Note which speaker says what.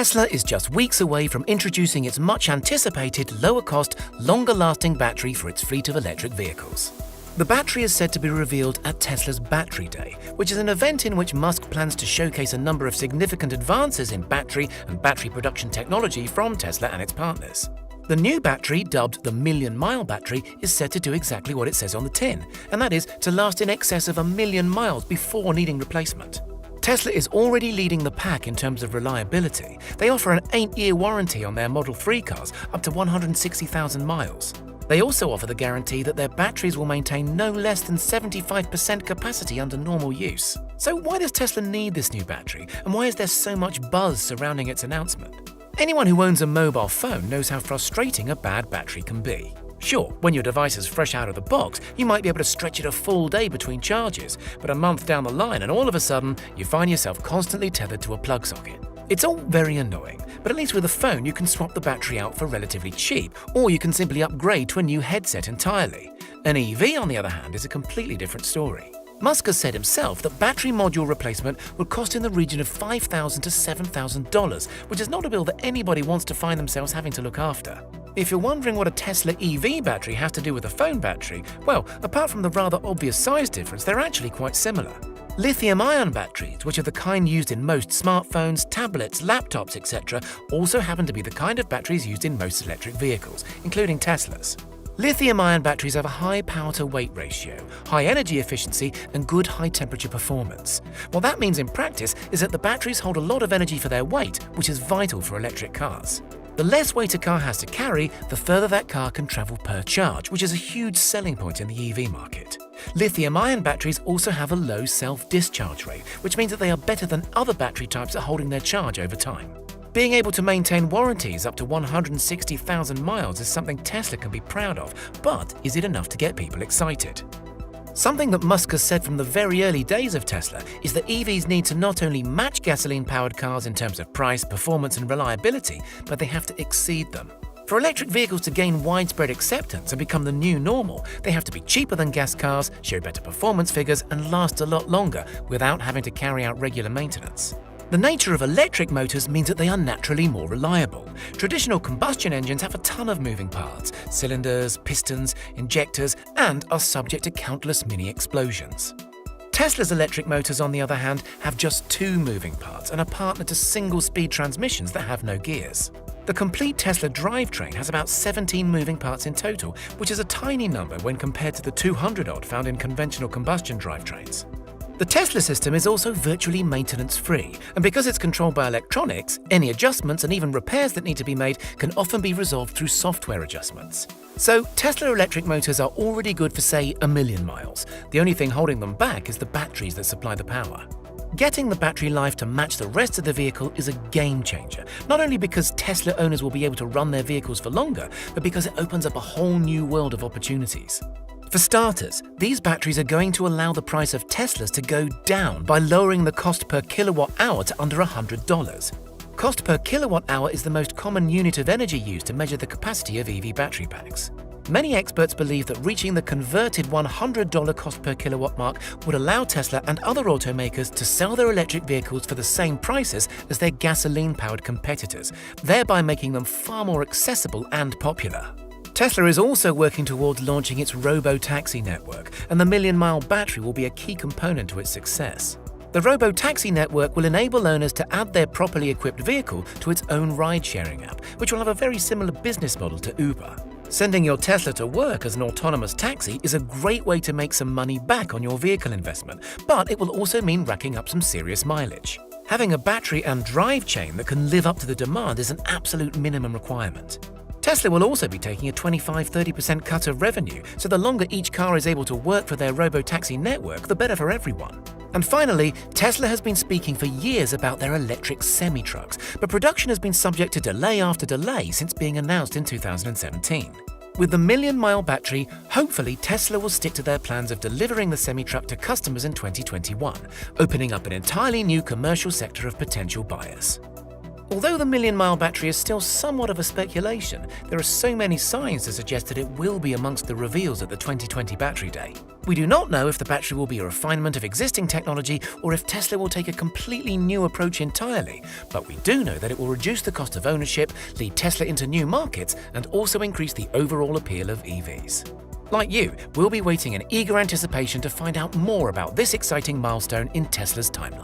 Speaker 1: Tesla is just weeks away from introducing its much-anticipated, lower-cost, longer-lasting battery for its fleet of electric vehicles. The battery is said to be revealed at Tesla's Battery Day, which is an event in which Musk plans to showcase a number of significant advances in battery and battery production technology from Tesla and its partners. The new battery, dubbed the Million-Mile Battery, is said to do exactly what it says on the tin, and that is to last in excess of 1,000,000 miles before needing replacement. Tesla is already leading the pack in terms of reliability. They offer an 8-year warranty on their Model 3 cars up to 160,000 miles. They also offer the guarantee that their batteries will maintain no less than 75% capacity under normal use. So why does Tesla need this new battery, and why is there so much buzz surrounding its announcement? Anyone who owns a mobile phone knows how frustrating a bad battery can be. Sure, when your device is fresh out of the box, you might be able to stretch it a full day between charges, but a month down the line and all of a sudden, you find yourself constantly tethered to a plug socket. It's all very annoying, but at least with a phone you can swap the battery out for relatively cheap, or you can simply upgrade to a new headset entirely. An EV, on the other hand, is a completely different story. Musk has said himself that battery module replacement would cost in the region of $5,000 to $7,000, which is not a bill that anybody wants to find themselves having to look after. If you're wondering what a Tesla EV battery has to do with a phone battery, well, apart from the rather obvious size difference, they're actually quite similar. Lithium-ion batteries, which are the kind used in most smartphones, tablets, laptops, etc., also happen to be the kind of batteries used in most electric vehicles, including Tesla's. Lithium-ion batteries have a high power-to-weight ratio, high energy efficiency, and good high-temperature performance. What that means in practice is that the batteries hold a lot of energy for their weight, which is vital for electric cars. The less weight a car has to carry, the further that car can travel per charge, which is a huge selling point in the EV market. Lithium-ion batteries also have a low self-discharge rate, which means that they are better than other battery types at holding their charge over time. Being able to maintain warranties up to 160,000 miles is something Tesla can be proud of, but is it enough to get people excited? Something that Musk has said from the very early days of Tesla is that EVs need to not only match gasoline-powered cars in terms of price, performance, and reliability, but they have to exceed them. For electric vehicles to gain widespread acceptance and become the new normal, they have to be cheaper than gas cars, show better performance figures, and last a lot longer without having to carry out regular maintenance. The nature of electric motors means that they are naturally more reliable. Traditional combustion engines have a ton of moving parts, cylinders, pistons, injectors, and are subject to countless mini-explosions. Tesla's electric motors, on the other hand, have just 2 moving parts and are partnered to single-speed transmissions that have no gears. The complete Tesla drivetrain has about 17 moving parts in total, which is a tiny number when compared to the 200-odd found in conventional combustion drivetrains. The Tesla system is also virtually maintenance-free, and because it's controlled by electronics, any adjustments and even repairs that need to be made can often be resolved through software adjustments. So, Tesla electric motors are already good for, say, 1,000,000 miles. The only thing holding them back is the batteries that supply the power. Getting the battery life to match the rest of the vehicle is a game changer, not only because Tesla owners will be able to run their vehicles for longer, but because it opens up a whole new world of opportunities. For starters, these batteries are going to allow the price of Teslas to go down by lowering the cost per kilowatt hour to under $100. Cost per kilowatt hour is the most common unit of energy used to measure the capacity of EV battery packs. Many experts believe that reaching the converted $100 cost per kilowatt mark would allow Tesla and other automakers to sell their electric vehicles for the same prices as their gasoline-powered competitors, thereby making them far more accessible and popular. Tesla is also working towards launching its robo-taxi network, and the Million-Mile Battery will be a key component to its success. The robo-taxi network will enable owners to add their properly equipped vehicle to its own ride-sharing app, which will have a very similar business model to Uber. Sending your Tesla to work as an autonomous taxi is a great way to make some money back on your vehicle investment, but it will also mean racking up some serious mileage. Having a battery and drive chain that can live up to the demand is an absolute minimum requirement. Tesla will also be taking a 25–30% cut of revenue, so the longer each car is able to work for their robo-taxi network, the better for everyone. And finally, Tesla has been speaking for years about their electric semi-trucks, but production has been subject to delay after delay since being announced in 2017. With the Million-Mile Battery, hopefully Tesla will stick to their plans of delivering the semi-truck to customers in 2021, opening up an entirely new commercial sector of potential buyers. Although the million-mile battery is still somewhat of a speculation, there are so many signs to suggest that it will be amongst the reveals at the 2020 Battery Day. We do not know if the battery will be a refinement of existing technology or if Tesla will take a completely new approach entirely, but we do know that it will reduce the cost of ownership, lead Tesla into new markets, and also increase the overall appeal of EVs. Like you, we'll be waiting in eager anticipation to find out more about this exciting milestone in Tesla's timeline.